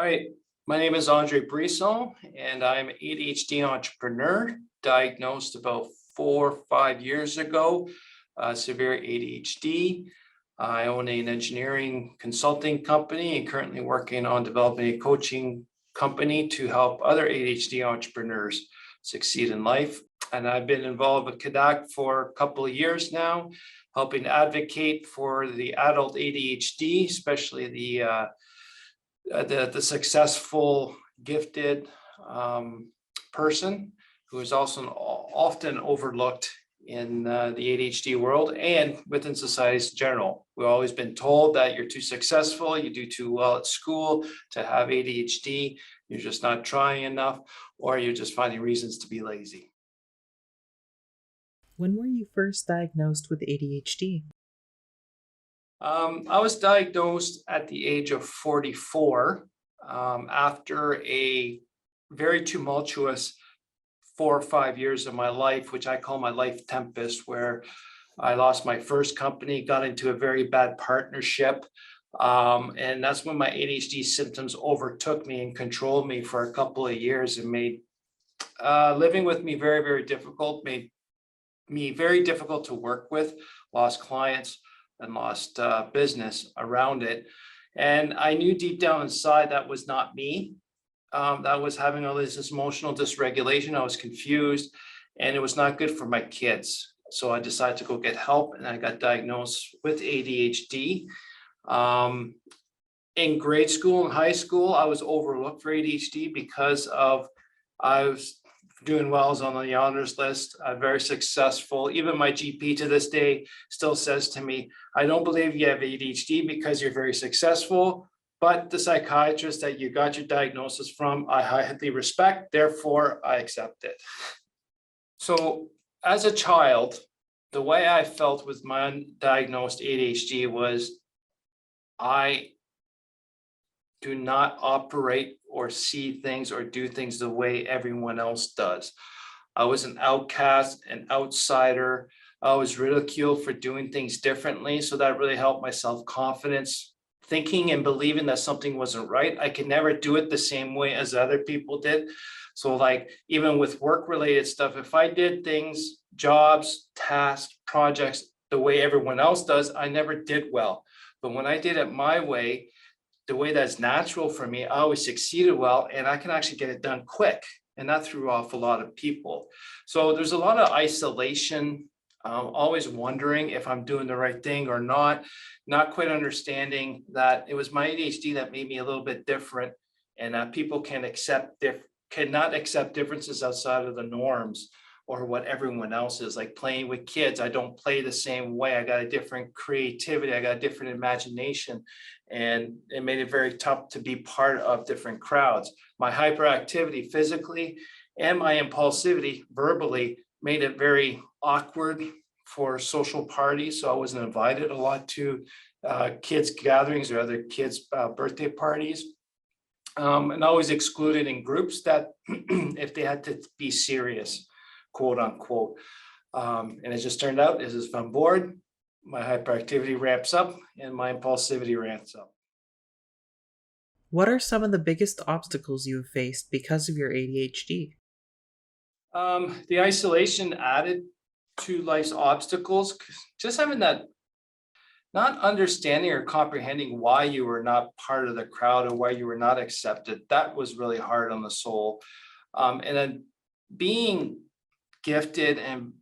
Hi, my name is André Brisson, and I'm an ADHD entrepreneur, diagnosed about 4 or 5 years ago, severe ADHD. I own an engineering consulting company and currently working on developing a coaching company to help other ADHD entrepreneurs succeed in life. And I've been involved with CADDAC for a couple of years now, helping advocate for the adult ADHD, especially the successful, gifted person who is also often overlooked in the ADHD world and within society in general. We've always been told that you're too successful, you do too well at school to have ADHD, you're just not trying enough, or you're just finding reasons to be lazy. When were you first diagnosed with ADHD? I was diagnosed at the age of 44 after a very tumultuous 4 or 5 years of my life, which I call my life tempest, where I lost my first company, got into a very bad partnership. And that's when my ADHD symptoms overtook me and controlled me for a couple of years and made living with me very, very difficult, made me very difficult to work with, lost clients and lost business around it. And I knew deep down inside that was not me. That was having all this emotional dysregulation. I was confused and it was not good for my kids. So I decided to go get help and I got diagnosed with ADHD. In grade school and high school, I was overlooked for ADHD because I was doing well, I was on the honors list, very successful. Even my GP to this day still says to me, I don't believe you have ADHD because you're very successful, but the psychiatrist that you got your diagnosis from, I highly respect, therefore I accept it. So as a child, the way I felt with my undiagnosed ADHD was I do not operate or see things or do things the way everyone else does. I was an outcast, an outsider. I was ridiculed for doing things differently. So that really helped my self-confidence, thinking and believing that something wasn't right. I could never do it the same way as other people did. So like even with work-related stuff, if I did things, jobs, tasks, projects, the way everyone else does, I never did well. But when I did it my way, the way that's natural for me, I always succeeded well, and I can actually get it done quick. And that threw off a lot of people. So there's a lot of isolation, always wondering if I'm doing the right thing or not quite understanding that it was my ADHD that made me a little bit different, and that people cannot accept differences outside of the norms or what everyone else is. Like playing with kids, I don't play the same way. I got a different creativity, I got a different imagination, and it made it very tough to be part of different crowds. My hyperactivity physically and my impulsivity verbally made it very awkward for social parties. So I wasn't invited a lot to kids' gatherings or other kids' birthday parties. And always excluded in groups that if they had to be serious, quote unquote. And it just turned out is if I'm bored, my hyperactivity ramps up and my impulsivity ramps up. What are some of the biggest obstacles you have faced because of your ADHD? The isolation added to life's obstacles, just having that not understanding or comprehending why you were not part of the crowd or why you were not accepted, that was really hard on the soul. And then being gifted and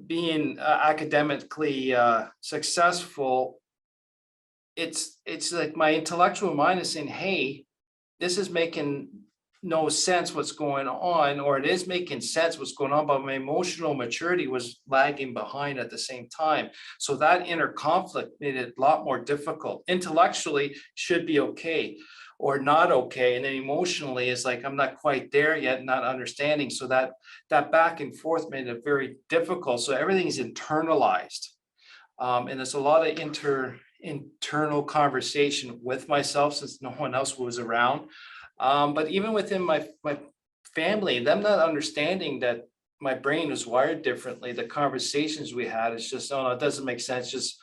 being academically successful, it's like my intellectual mind is saying, hey, this is making no sense what's going on, or it is making sense what's going on, but my emotional maturity was lagging behind at the same time. So that inner conflict made it a lot more difficult. Intellectually should be okay or not okay, and then emotionally is like I'm not quite there yet, not understanding. So that back and forth made it very difficult. So everything is internalized, and there's a lot of internal conversation with myself since no one else was around. But even within my family, them not understanding that my brain is wired differently, the conversations we had, it's just, oh, no, it doesn't make sense. Just,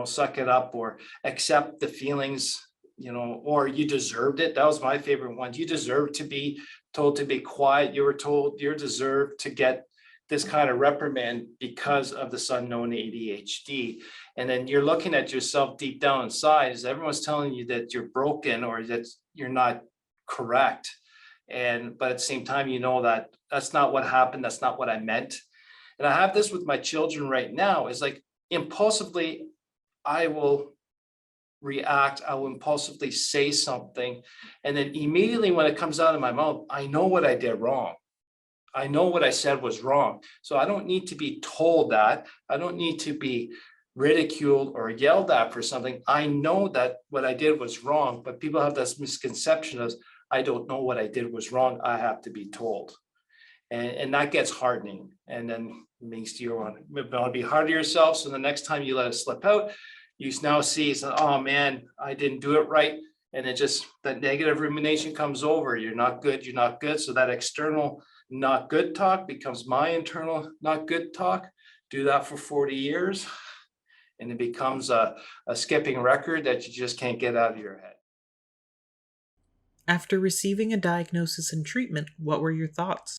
suck it up or accept the feelings or you deserved it. That was my favorite one. You deserve to be told to be quiet. You were told you deserve to get this kind of reprimand because of this unknown ADHD. And then you're looking at yourself deep down inside as everyone's telling you that you're broken or that you're not correct. But at the same time, that that's not what happened. That's not what I meant. And I have this with my children right now is like impulsively, I will react, I will impulsively say something. And then immediately when it comes out of my mouth, I know what I did wrong. I know what I said was wrong. So I don't need to be told that. I don't need to be ridiculed or yelled at for something. I know that what I did was wrong, but people have this misconception of, I don't know what I did was wrong. I have to be told. And that gets hardening. And then makes you want to be hard to yourself. So the next time you let it slip out, you now see, oh man, I didn't do it right. And it just, that negative rumination comes over. You're not good. You're not good. So that external not good talk becomes my internal not good talk. Do that for 40 years. And it becomes a skipping record that you just can't get out of your head. After receiving a diagnosis and treatment, what were your thoughts?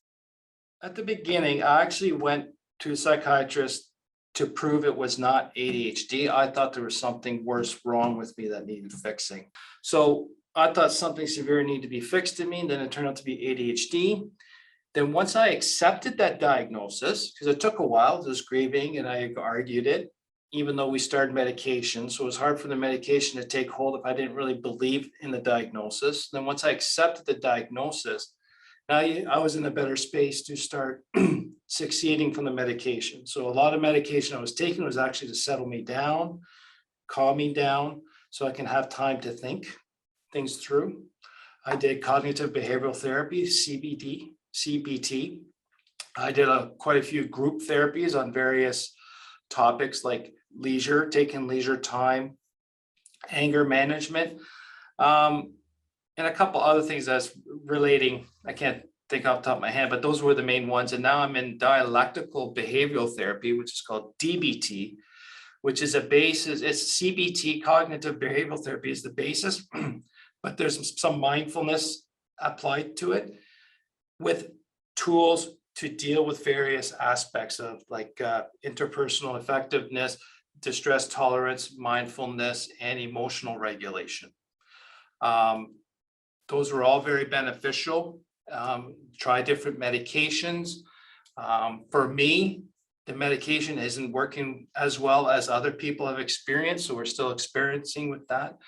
At the beginning, I actually went to a psychiatrist to prove it was not ADHD. I thought there was something worse wrong with me that needed fixing. So I thought something severe needed to be fixed in me, and then it turned out to be ADHD. Then once I accepted that diagnosis, because it took a while, just grieving, and I argued it, even though we started medication. So it was hard for the medication to take hold if I didn't really believe in the diagnosis. Then once I accepted the diagnosis, now I was in a better space to start succeeding from the medication. So a lot of medication I was taking was actually to settle me down, calm me down, so I can have time to think things through. I did cognitive behavioral therapy, CBT. I did quite a few group therapies on various topics like leisure, taking leisure time, anger management, and a couple other things that's relating. I can't think off the top of my head, but those were the main ones. And now I'm in dialectical behavioral therapy, which is called DBT, which is a basis. It's CBT, cognitive behavioral therapy is the basis, but there's some mindfulness applied to it with tools to deal with various aspects of like interpersonal effectiveness, distress tolerance, mindfulness, and emotional regulation. Those were all very beneficial. Try different medications. For me, the medication isn't working as well as other people have experienced, so we're still experiencing with that.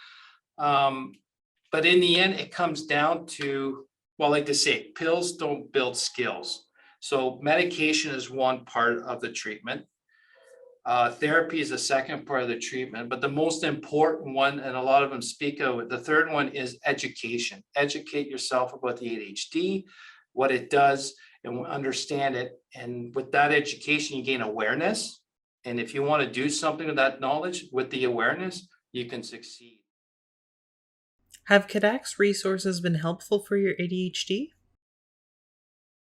But in the end, it comes down to, well, like they say, pills don't build skills. So medication is one part of the treatment. Therapy is the second part of the treatment, but the most important one, and a lot of them speak of, the third one is education. Educate yourself about the ADHD, what it does, and understand it. And with that education, you gain awareness. And if you want to do something with that knowledge, with the awareness, you can succeed. Have CADDAC's resources been helpful for your ADHD?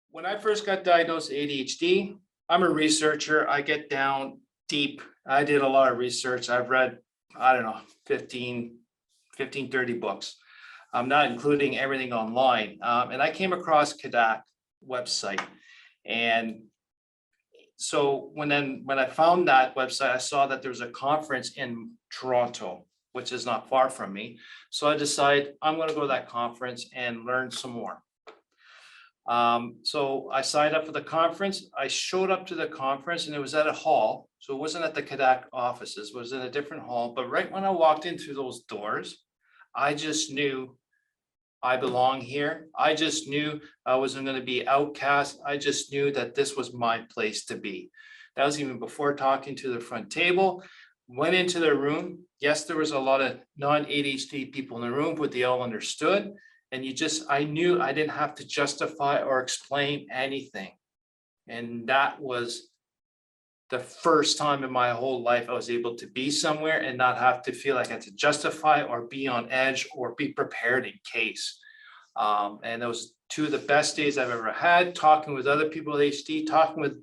When I first got diagnosed with ADHD, I'm a researcher. I get down deep. I did a lot of research. I've read, I don't know, 15, 30 books. I'm not including everything online. And I came across CADDAC website. And so when I found that website, I saw that there was a conference in Toronto, which is not far from me. So I decided I'm going to go to that conference and learn some more. So I signed up for the conference. I showed up to the conference and it was at a hall. So it wasn't at the CADDAC offices, it was in a different hall. But right when I walked in through those doors, I just knew I belong here. I just knew I wasn't going to be outcast. I just knew that this was my place to be. That was even before talking to the front table. Went into the room. Yes, there was a lot of non-ADHD people in the room, but they all understood. And I knew I didn't have to justify or explain anything. And that was the first time in my whole life I was able to be somewhere and not have to feel like I had to justify or be on edge or be prepared in case. And those two of the best days I've ever had, talking with other people with ADHD, talking with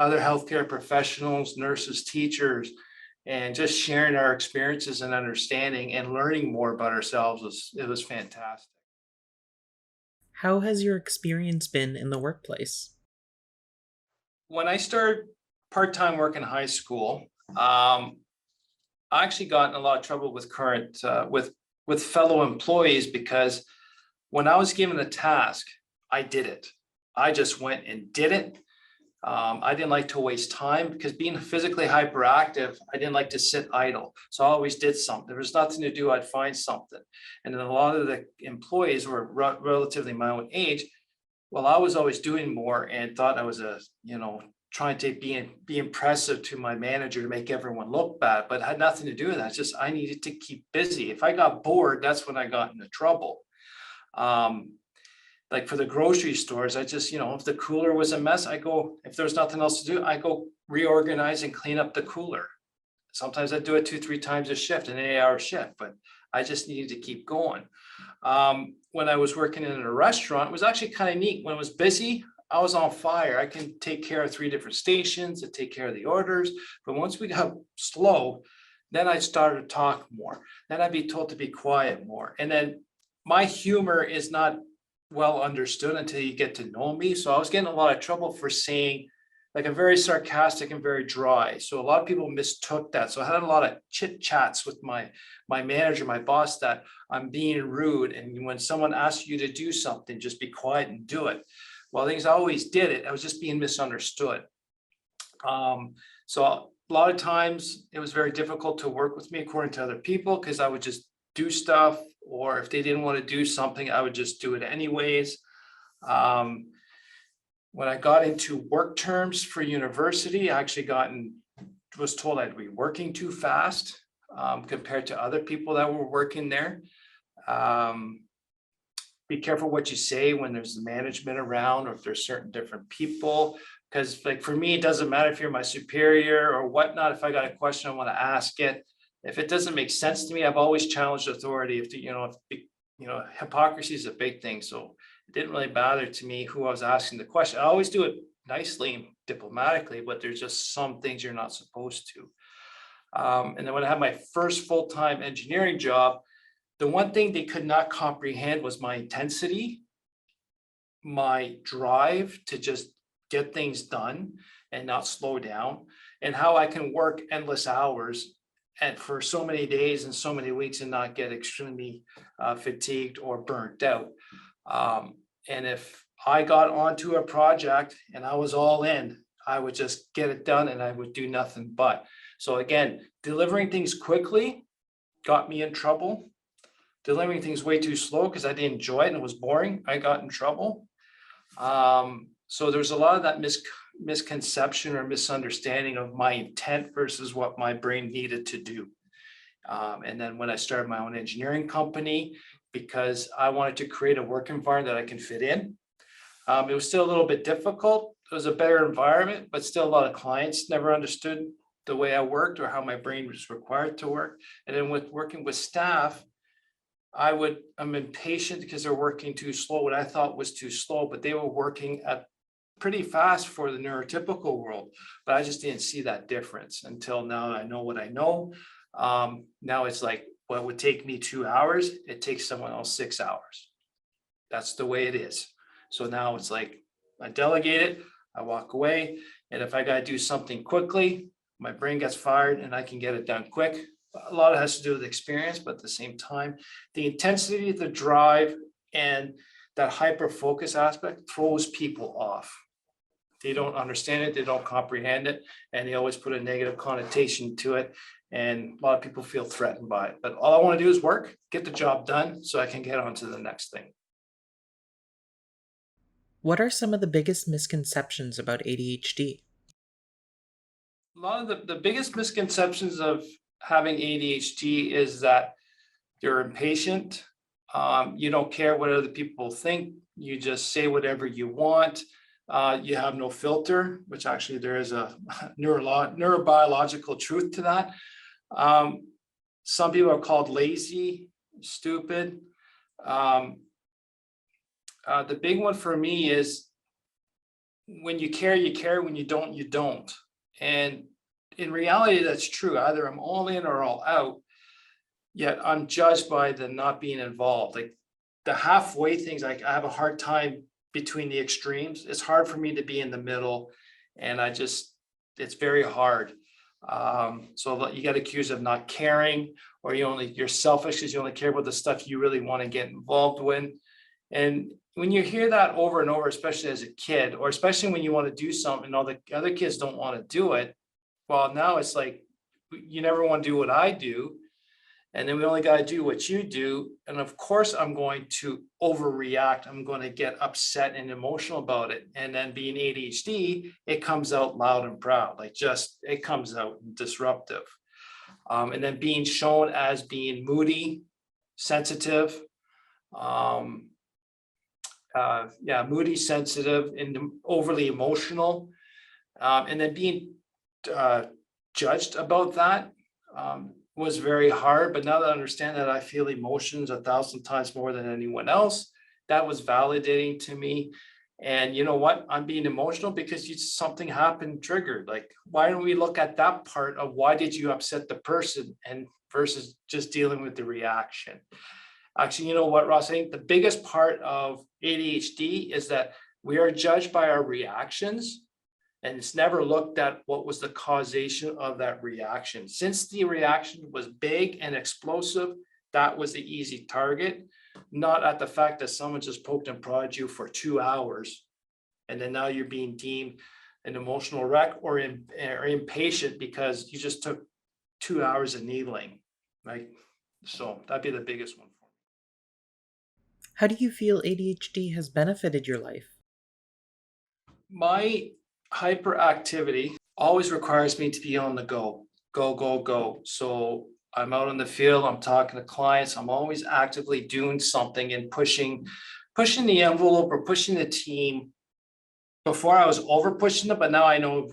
other healthcare professionals, nurses, teachers, and just sharing our experiences and understanding and learning more about ourselves was fantastic. How has your experience been in the workplace? When I started part-time work in high school, I actually got in a lot of trouble with current with fellow employees because when I was given a task, I did it. I just went and did it. I didn't like to waste time because being physically hyperactive, I didn't like to sit idle. So I always did something. There was nothing to do, I'd find something. And then a lot of the employees were relatively my own age. Well, I was always doing more and thought I was trying to be impressive to my manager to make everyone look bad, but it had nothing to do with that. It's just I needed to keep busy. If I got bored, that's when I got into trouble. Like for the grocery stores, I just, if the cooler was a mess, if there's nothing else to do, I go reorganize and clean up the cooler. Sometimes I do it 2-3 times a shift, an 8-hour shift, but I just needed to keep going. When I was working in a restaurant, it was actually kind of neat. When it was busy, I was on fire. I can take care of 3 different stations and take care of the orders. But once we got slow, then I started to talk more. Then I'd be told to be quiet more. And then my humor is not well understood until you get to know me. So I was getting a lot of trouble for saying, like, I'm very sarcastic and very dry. So a lot of people mistook that. So I had a lot of chit chats with my manager, my boss, that I'm being rude. And when someone asks you to do something, just be quiet and do it. Well, things I always did it. I was just being misunderstood. So a lot of times it was very difficult to work with me according to other people because I would just do stuff, or if they didn't want to do something, I would just do it anyways. When I got into work terms for university, I actually was told I'd be working too fast compared to other people that were working there. Be careful what you say when there's management around, or if there's certain different people, because like for me, it doesn't matter if you're my superior or whatnot. If I got a question, I want to ask it. If it doesn't make sense to me, I've always challenged authority. Hypocrisy is a big thing. So it didn't really bother to me who I was asking the question. I always do it nicely and diplomatically, but there's just some things you're not supposed to. And then when I had my first full-time engineering job, the one thing they could not comprehend was my intensity, my drive to just get things done and not slow down, and how I can work endless hours and for so many days and so many weeks and not get extremely fatigued or burnt out. And if I got onto a project and I was all in, I would just get it done and I would do nothing but. So again, delivering things quickly got me in trouble. Delivering things way too slow because I didn't enjoy it and it was boring, I got in trouble. So there's a lot of that misconception or misunderstanding of my intent versus what my brain needed to do. And then when I started my own engineering company, because I wanted to create a work environment that I can fit in, it was still a little bit difficult. It was a better environment, but still a lot of clients never understood the way I worked or how my brain was required to work. And then with working with staff, I'm impatient because they're working too slow, what I thought was too slow, but they were working at pretty fast for the neurotypical world. But I just didn't see that difference until now. I know what I know. Now it's like what would take me 2 hours, it takes someone else 6 hours. That's the way it is. So now it's like I delegate it, I walk away, and if I got to do something quickly, my brain gets fired and I can get it done quick. A lot of it has to do with experience, but at the same time, the intensity, the drive, and that hyper focus aspect throws people off. They don't understand it, they don't comprehend it, and they always put a negative connotation to it. And a lot of people feel threatened by it. But all I want to do is work, get the job done so I can get on to the next thing. What are some of the biggest misconceptions about ADHD? A lot of the biggest misconceptions of having ADHD is that you're impatient. You don't care what other people think. You just say whatever you want. You have no filter, which actually there is a neurobiological truth to that. Some people are called lazy, stupid. The big one for me is when you care, you care. When you don't, you don't. And in reality, that's true. Either I'm all in or all out, yet I'm judged by the not being involved. Like the halfway things, I have a hard time between the extremes. It's hard for me to be in the middle, and it's very hard. So you get accused of not caring, or you're selfish because you only care about the stuff you really want to get involved with. And when you hear that over and over, especially as a kid, or especially when you want to do something and all the other kids don't want to do it, well, now it's like, you never want to do what I do. And then we only got to do what you do. And of course, I'm going to overreact. I'm going to get upset and emotional about it. And then being ADHD, it comes out loud and proud, it comes out disruptive. And then being shown as being moody, sensitive, moody, sensitive, and overly emotional. And then being judged about that was very hard. But now that I understand that I feel emotions 1,000 times more than anyone else, that was validating to me. And you know what? I'm being emotional because something happened, triggered. Like, why don't we look at that part of why did you upset the person, and versus just dealing with the reaction? Actually, you know what, Ross? I think the biggest part of ADHD is that we are judged by our reactions, and it's never looked at what was the causation of that reaction. Since the reaction was big and explosive, that was the easy target, not at the fact that someone just poked and prodded you for 2 hours, and then now you're being deemed an emotional wreck or impatient because you just took 2 hours of needling, right? So that'd be the biggest one. How do you feel ADHD has benefited your life? My hyperactivity always requires me to be on the go, go, go, go. So I'm out in the field, I'm talking to clients, I'm always actively doing something and pushing the envelope or pushing the team. Before I was over pushing it, but now I know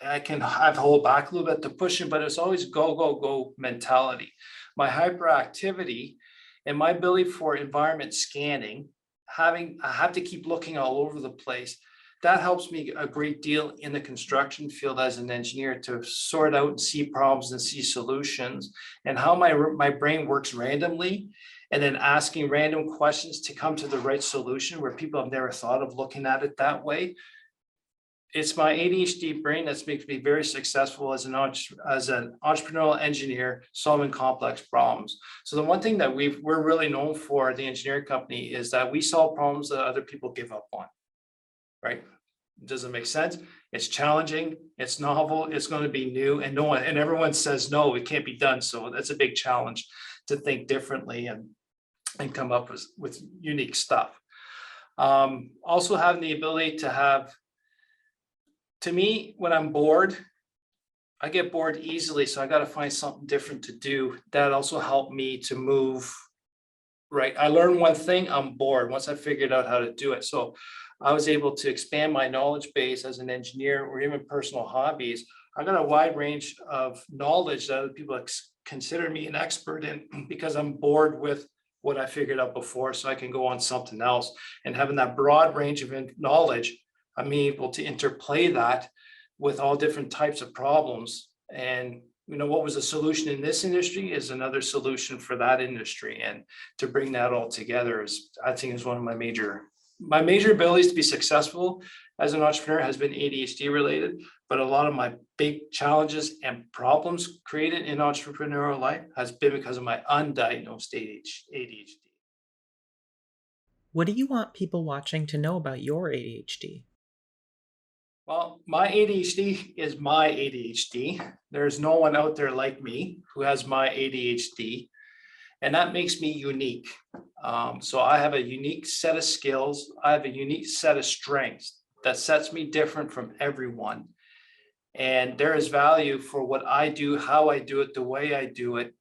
I can have to hold back a little bit to push it, but it's always go, go, go mentality. My hyperactivity and my ability for environment scanning, I have to keep looking all over the place. That helps me a great deal in the construction field as an engineer to sort out and see problems and see solutions, and how my brain works randomly, and then asking random questions to come to the right solution where people have never thought of looking at it that way. It's my ADHD brain that's makes me very successful as an entrepreneurial engineer solving complex problems. So the one thing that we're really known for at the engineering company is that we solve problems that other people give up on. Right? Does it make sense? It's challenging, it's novel, it's going to be new, and everyone says no, it can't be done. So that's a big challenge to think differently and come up with unique stuff. Also having the ability to me, when I'm bored, I get bored easily, so I got to find something different to do. That also helped me to move. Right, I learned one thing, I'm bored once I figured out how to do it. So I was able to expand my knowledge base as an engineer, or even personal hobbies. I got a wide range of knowledge that other people consider me an expert in because I'm bored with what I figured out before, so I can go on something else. And having that broad range of knowledge, I'm able to interplay that with all different types of problems. And what was a solution in this industry is another solution for that industry. And to bring that all together I think is one of my major abilities to be successful as an entrepreneur has been ADHD related. But a lot of my big challenges and problems created in entrepreneurial life has been because of my undiagnosed ADHD. What do you want people watching to know about your ADHD? Well, my ADHD is my ADHD. There's no one out there like me who has my ADHD, and that makes me unique. So I have a unique set of skills. I have a unique set of strengths that sets me different from everyone. And there is value for what I do, how I do it, the way I do it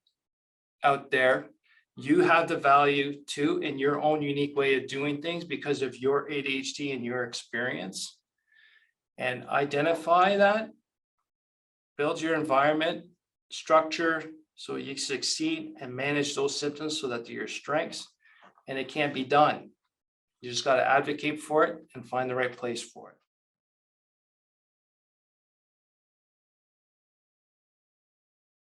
out there. You have the value too in your own unique way of doing things because of your ADHD and your experience. And identify that, build your environment, structure so you succeed, and manage those symptoms so that they're your strengths. And it can't be done. You just got to advocate for it and find the right place for it.